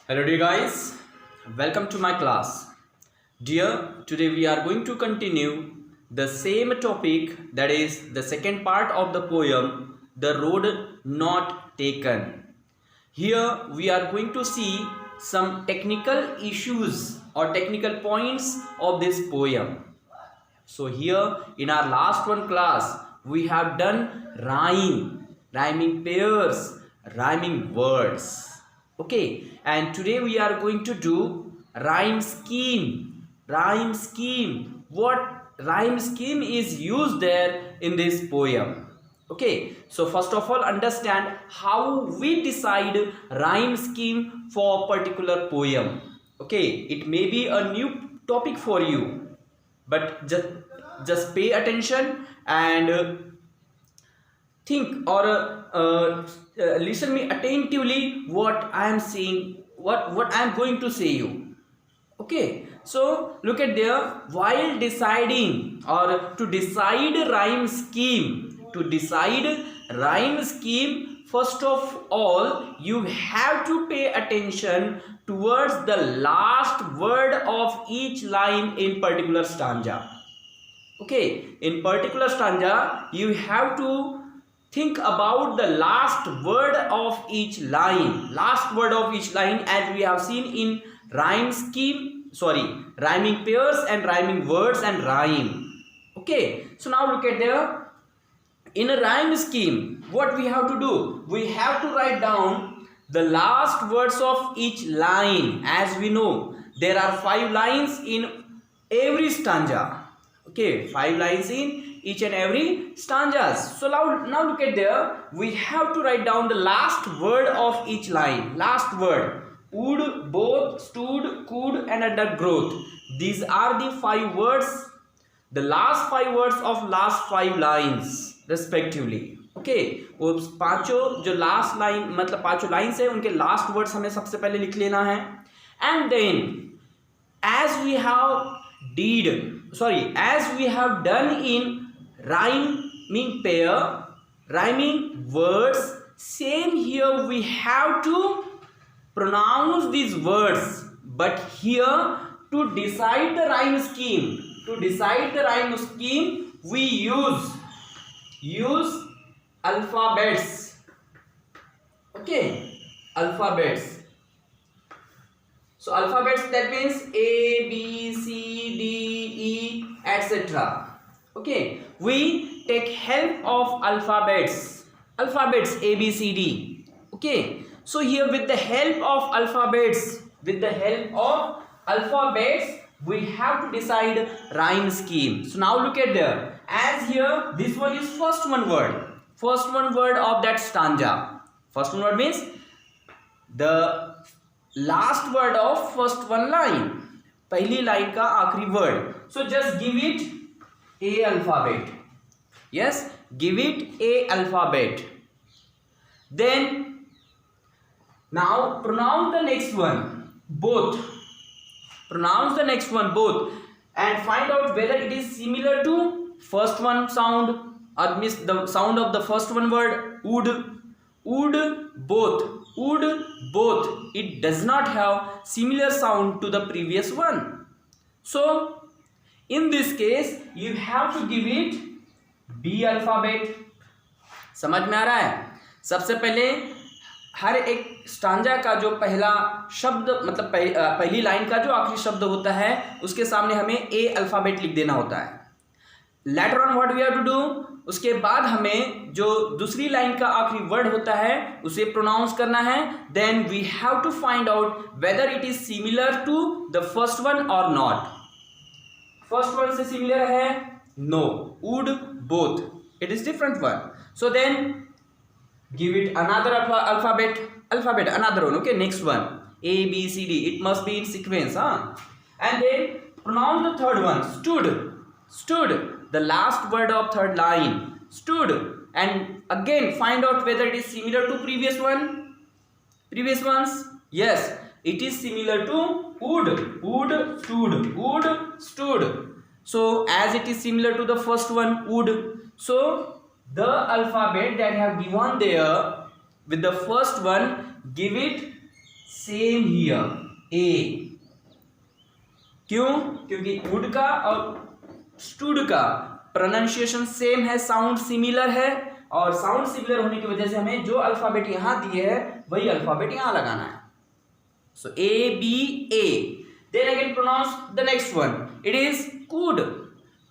Hello dear guys, welcome to my class. Dear, today we are going to continue the same topic, that is the second part of the poem, The Road Not Taken. Here we are going to see some technical issues or technical points of this poem. So here in our last one class we have done rhyming pairs, rhyming words. Okay, and today we are going to do rhyme scheme. What rhyme scheme is used there in this poem? Okay, so first of all understand how we decide rhyme scheme for a particular poem. Okay, it may be a new topic for you, but just pay attention and think or listen me attentively what I am saying, what I am going to say you. Okay, so look at there. While deciding or to decide rhyme scheme, first of all you have to pay attention towards the last word of each line in particular stanza. Okay, in particular stanza you have to think about the last word of each line, as we have seen in rhyming pairs and rhyming words and rhyme. Okay, so now look at there. In a rhyme scheme, what we have to do? We have to write down the last words of each line. As we know, there are 5 lines in every stanza. Okay, 5 lines in each and every stanzas. So now look at there. We have to write down the last word of each line. Last word. Would, both, stood, could and undergrowth. These are the 5 words. The last 5 words of last 5 lines respectively. Okay, वो पांचों जो last line मतलब पांचों lines है उनके last words हमें सबसे पहले लिख लेना है. And then as we have done in rhyming pair, rhyming words, same here we have to pronounce these words. But here to decide the rhyme scheme, we use alphabets. Okay, alphabets. So alphabets, that means A, B, C, D, E, etc. Okay, we take help of alphabets A, B, C, D. Okay, so here with the help of alphabets, we have to decide rhyme scheme. So now look at there. As here, this one is first one word of that stanza. First one word means the last word of first one line, पहली line का आखिरी word. So just give it a alphabet. Yes, give it a alphabet. Then now pronounce the next one both. And find out whether it is similar to first one sound, or miss the sound of the first one word. Would, both. It does not have similar sound to the previous one. So in this case you have to give it B alphabet. समझ में आ रहा है? सबसे पहले हर एक stanza का जो पहला शब्द मतलब पहली लाइन का जो आखिरी शब्द होता है उसके सामने हमें ए अल्फाबेट लिख देना होता है. Letter on what we have to do, उसके बाद हमें जो दूसरी लाइन का आखिरी वर्ड होता है उसे प्रोनाउंस करना है. Then we have to find out whether it is similar to the first one or not. First one से सिमिलर है? No. Would, both, it is different one. So then give it another alphabet, another one. Okay, next one, A, B, C, D. It must be in sequence, and then pronounce the third one. Stood, the last word of third line. Stood, and again find out whether it is similar to previous ones. Yes, it is similar to would, stood. So as it is similar to the first one, would, so the alphabet that I have given there with the first one, give it same here A. क्यों? क्योंकि would का और stood का pronunciation same है, sound similar है, और sound similar होने की वजह से हमें जो अल्फाबेट यहां दिए है वही अल्फाबेट यहां लगाना है। So A B A. Then again pronounce the next one, it is could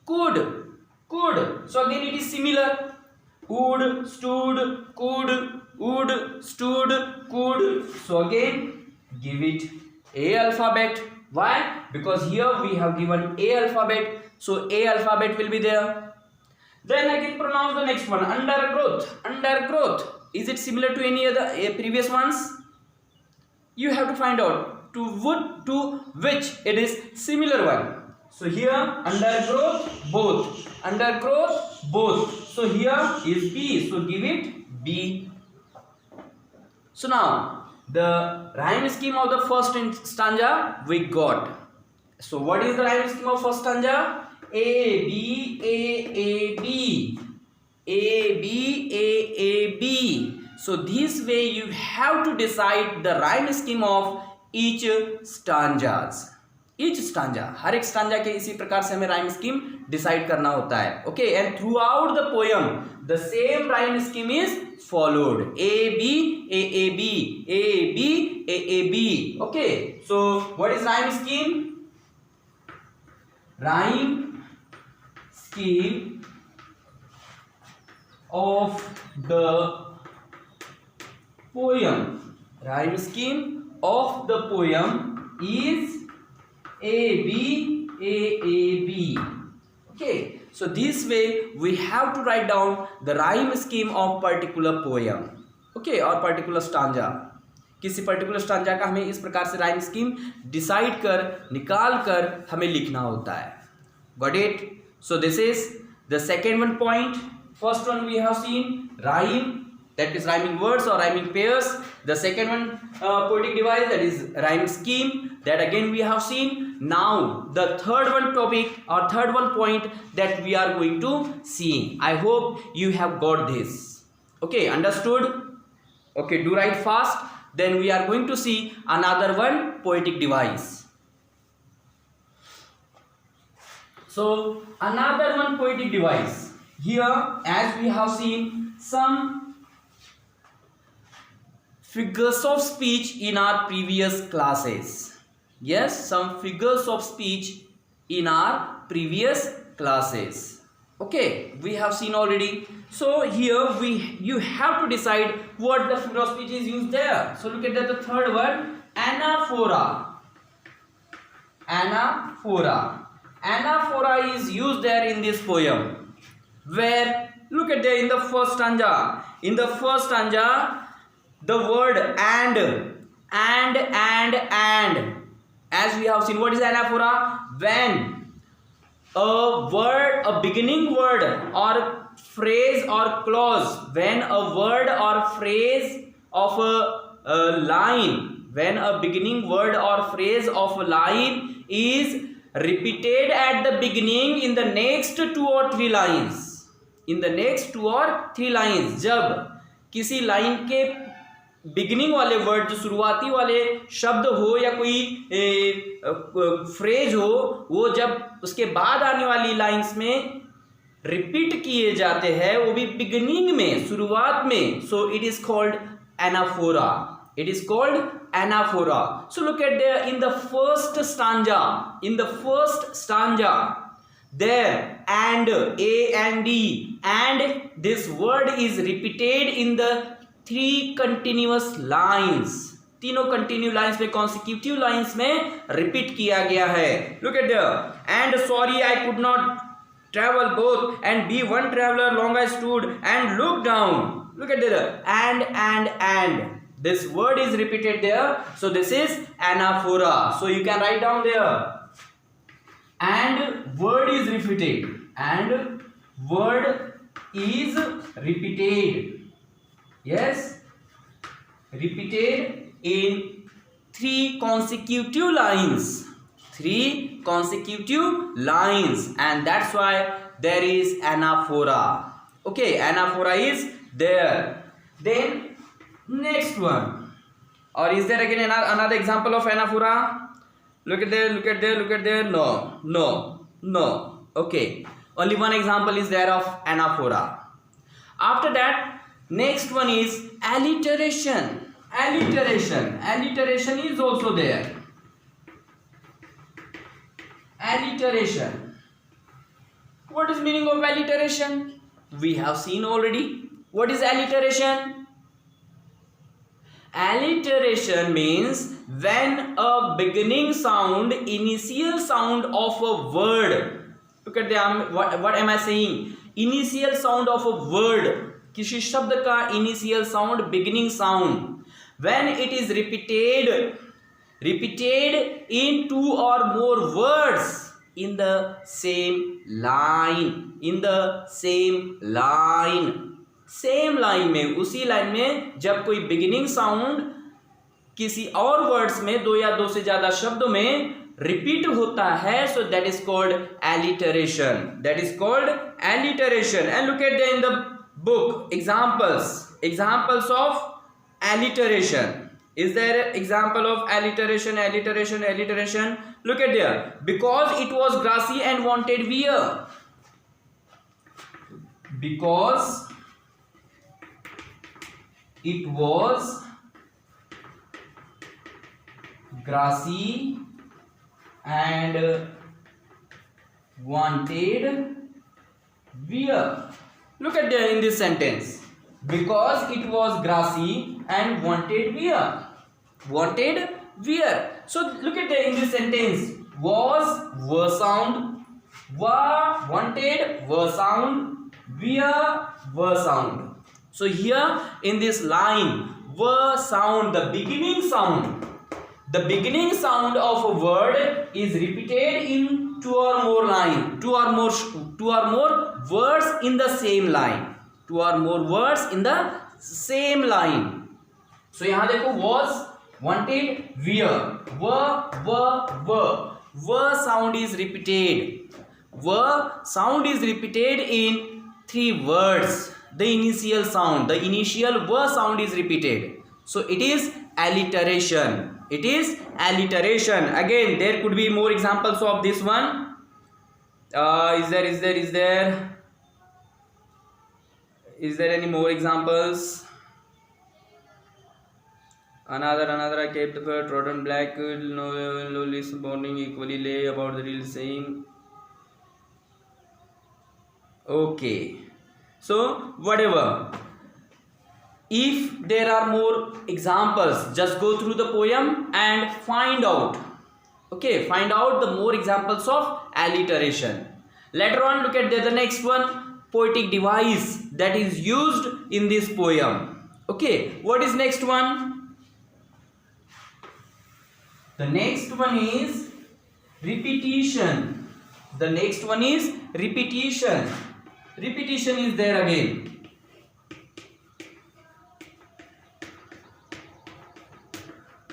could could. So again it is similar, would stood could would stood could. So again give it a alphabet. Why? Because here we have given a alphabet, so a alphabet will be there. Then again pronounce the next one, undergrowth. Undergrowth, is it similar to any other previous ones? You have to find out to which it is similar one. So here undergrowth both, undergrowth both, so here is B, so give it B. So now the rhyme scheme of the first stanza we got. So what is the rhyme scheme of first stanza? A B A A B A B A A B. So this way you have to decide the rhyme scheme of each stanzas. Each stanza, हर एक stanza के इसी प्रकार से हमें rhyme scheme decide करना होता है। Okay, and through the poem the same rhyme scheme is followed, A B A A B A B A A B. Okay, so what is rhyme scheme? Rhyme scheme of the poem, rhyme scheme of the poem is A B A A B. Okay, so this way we have to write down the rhyme scheme of particular poem. Okay, or particular stanza. किसी particular stanza का हमें इस प्रकार से rhyme scheme decide कर, निकाल कर हमें लिखना होता है। Got it? So this is the second one point. First one we have seen rhyme, that is rhyming words or rhyming pairs. The second one poetic device, that is rhyme scheme, that again we have seen. Now the third one topic or third one point that we are going to see. I hope you have got this. Okay, understood? Okay, do write fast. Then we are going to see another one, poetic device. So another one, poetic device. Here as we have seen some figures of speech in our previous classes. Yes, some figures of speech in our previous classes. Okay, we have seen already. So here you have to decide what the figure of speech is used there. So look at the third one, anaphora. Anaphora. Anaphora is used there in this poem. Where, look at there in the first stanza. In the first stanza, the word and. As we have seen, what is anaphora? When a word, a beginning word or phrase or clause, when a word or phrase of a line, when a beginning word or phrase of a line is repeated at the beginning in the next 2 or 3 lines, in the next 2 or 3 lines, जब किसी line के beginning वाले word, जो शुरुआती वाले शब्द हो या कोई फ्रेज हो, वो जब उसके बाद आने वाली लाइंस में रिपीट किए जाते हैं, वो भी बिगिनिंग में, शुरुआत में, so it is called anaphora. It is called anaphora. So look at there in the first stanza. In the first stanza, there and a and d, and this word is repeated in the 3 continuous lines. तीनों continue lines में, consecutive lines में repeat किया गया है. Look at there. And sorry I could not travel both, and be one traveler long I stood and looked down. Look at there. And. This word is repeated there. So this is anaphora. So you can write down there. And word is repeated. And word is repeated. Yes. Repeated in 3 consecutive lines. 3 consecutive lines. And that's why there is anaphora. Okay. Anaphora is there. Then next one, Or is there again another example of anaphora? Look at there, look at there, look at there. No, no, no. Okay. Only one example is there of anaphora. After that, next one is alliteration. Alliteration. Alliteration is also there. Alliteration. What is meaning of alliteration? We have seen already. What is alliteration? Alliteration means when a beginning sound, initial sound of a word. Look at the what am I saying? Initial sound of a word. किसी शब्द का initial sound, beginning sound. When it is repeated in two or more words in the same line. In the same line. Same line में, उसी line में जब कोई beginning sound किसी और वर्ड्स में, दो या दो से ज्यादा शब्दों में रिपीट होता है, so that is called alliteration. That is called alliteration. And look at the in the book examples of alliteration. Is there example of alliteration? Look at there. Because it was grassy and wanted wear. Because it was grassy and wanted wear. Look at there in this sentence. Because it was grassy and wanted wear. Wanted wear. So look at there in this sentence. Was, were sound. Were, wanted, were sound. Wear, were sound. So here in this line, were sound, the beginning sound. The beginning sound of a word is repeated in two or more line, two or more words in the same line. Two or more words in the same line. So यहाँ देखो was, wanted, wear. Were sound is repeated. Were sound is repeated in three words. The initial sound, the initial were sound is repeated. So it is alliteration. It is alliteration. Again, there could be more examples of this one. Is there any more examples? Another I kept the bird trodden black, no list bonding equally lay about the real saying. Okay. So whatever, if there are more examples, just go through the poem and find out. Okay, find out the more examples of alliteration. Later on, look at the next one, poetic device that is used in this poem. Okay, what is next one? The next one is repetition. The next one is repetition. Repetition is there again.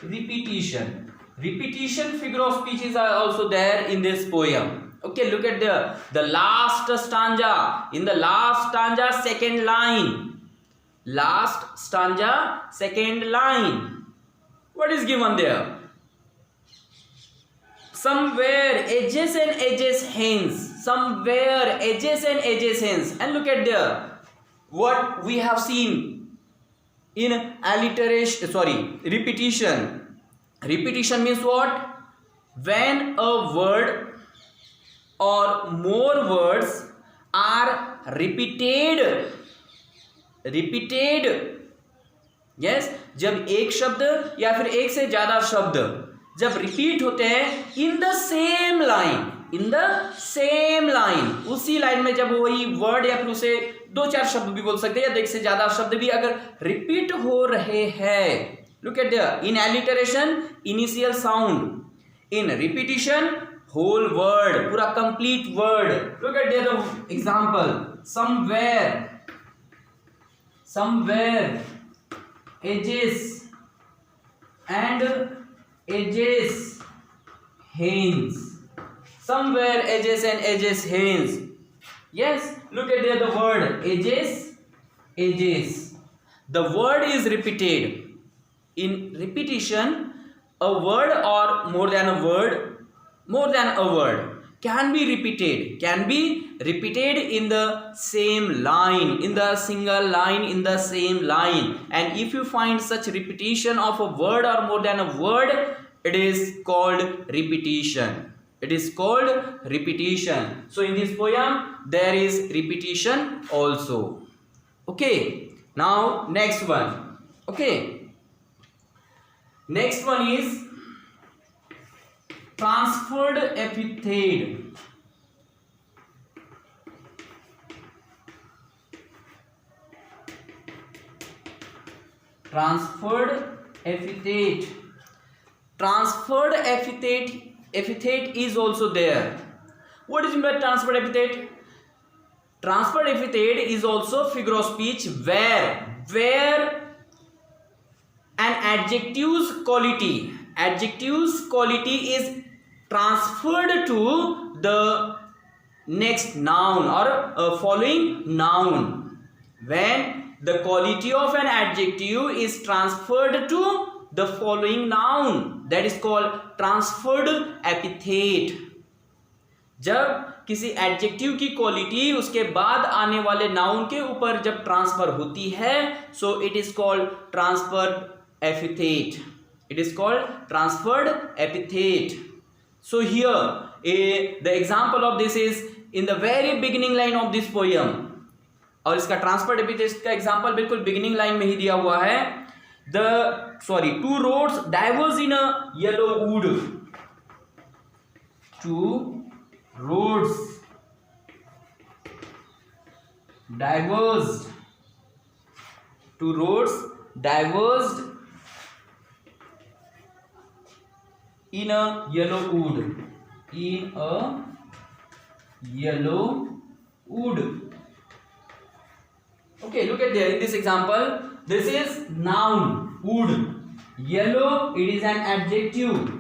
Repetition. Repetition figure of speeches are also there in this poem. Okay, look at the last stanza. In the last stanza, second line. Last stanza, second line. What is given there? Somewhere edges and edges hence. Somewhere edges and edges hence. And look at there. What we have seen in alliteration, repetition. Repetition means what? When a word or more words are repeated. Yes, जब एक शब्द या फिर एक से ज्यादा शब्द जब रिपीट होते हैं इन द सेम लाइन, उसी लाइन में जब वही वर्ड या फिर उसे दो चार शब्द भी बोल सकते हैं या एक से ज्यादा शब्द भी अगर रिपीट हो रहे हैं. Look at there. In alliteration initial sound, in repetition whole word, पूरा complete word. Look at there the example. Somewhere edges and edges hence. Somewhere edges and edges hence. Yes, look at there the word edges. The word is repeated. in repetition, a word or more than a word can be repeated in the same line, in the single line, in the same line. And if you find such repetition of a word or more than a word, it is called repetition. It is called repetition. So in this poem there is repetition also. Okay, now next one. Okay, next one is transferred epithet. Transferred epithet. Transferred epithet is also there. What is meant by transferred epithet? Transferred epithet is also figure of speech where an adjective's quality is transferred to the next noun or following noun. When the quality of an adjective is transferred to the following noun, that is called transferred epithet. जब किसी adjective की quality उसके बाद आने वाले noun के ऊपर जब ट्रांसफर होती है, so it is called transferred epithet. It is called transferred epithet. So here the example of this is in the very beginning line of this poem. और इसका transferred epithet का example बिल्कुल beginning line में ही दिया हुआ है. Two roads diverge in a yellow wood. Two roads diverged. Two roads diverged in a yellow wood. In a yellow wood. Okay, look at there in this example. This is noun wood. Yellow, it is an adjective.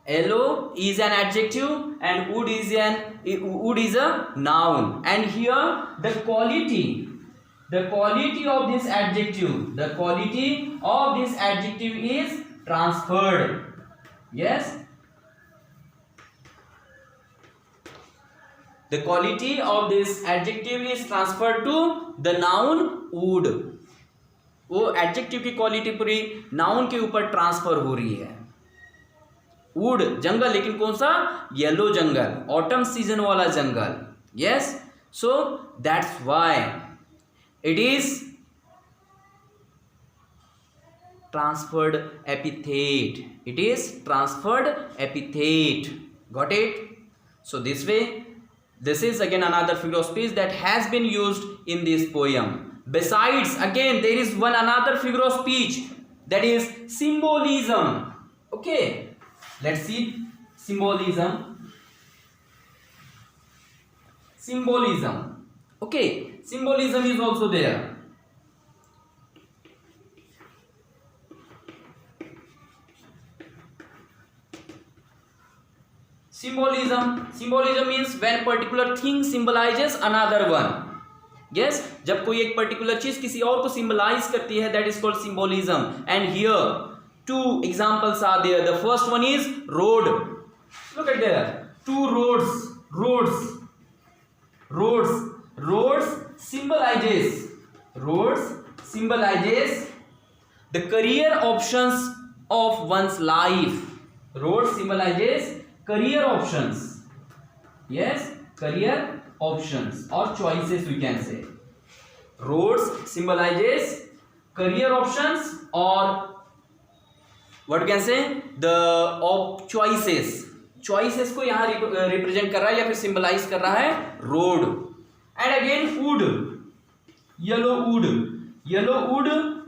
Yellow is an adjective and wood is a noun. And here the quality of this adjective is transferred. Yes, the quality of this adjective is transferred to the noun wood. वो adjective की quality पूरी noun के ऊपर transfer हो रही है. Would जंगल, लेकिन कौन सा? येलो जंगल, ऑटम सीजन वाला जंगल. Yes, so that's why it is transferred epithet. It is transferred epithet. Got it? So this way, this is again another figure of speech that has been used in this poem. Besides, again there is another figure of speech, that is symbolism. Okay, let's see symbolism. Okay, symbolism is also there. Symbolism means when particular thing symbolizes another one. Yes, जब कोई एक particular चीज किसी और को symbolize करती है, that is called symbolism. And here two examples are there. The first one is road. Look at there, two roads symbolizes the career options of one's life. Road symbolizes career options. Yes, career options or choices we can say. Roads symbolizes career options or what can say the choices. Choices को यहाँ represent कर रहा है या फिर symbolize कर रहा है road. And again wood, yellow wood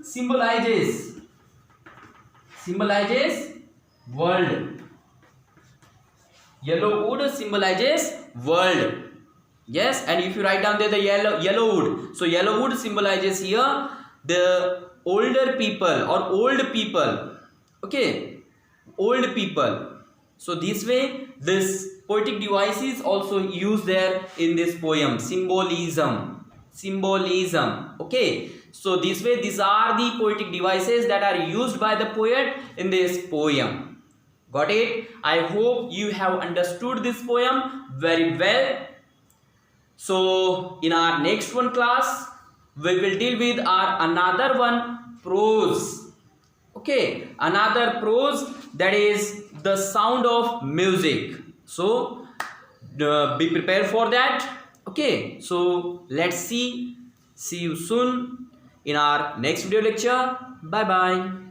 symbolizes world. Yellow wood symbolizes world. Yes, and if you write down there the yellow wood, so yellow wood symbolizes here the older people or old people. Okay, old people. So this way this poetic device is also used there in this poem. Symbolism. Okay, So this way, these are the poetic devices that are used by the poet in this poem. Got it? I hope you have understood this poem very well. So in our next one class, we will deal with our another one, prose. Okay, another prose, that is the sound of music. So be prepared for that. Okay, so let's see you soon in our next video lecture. Bye bye.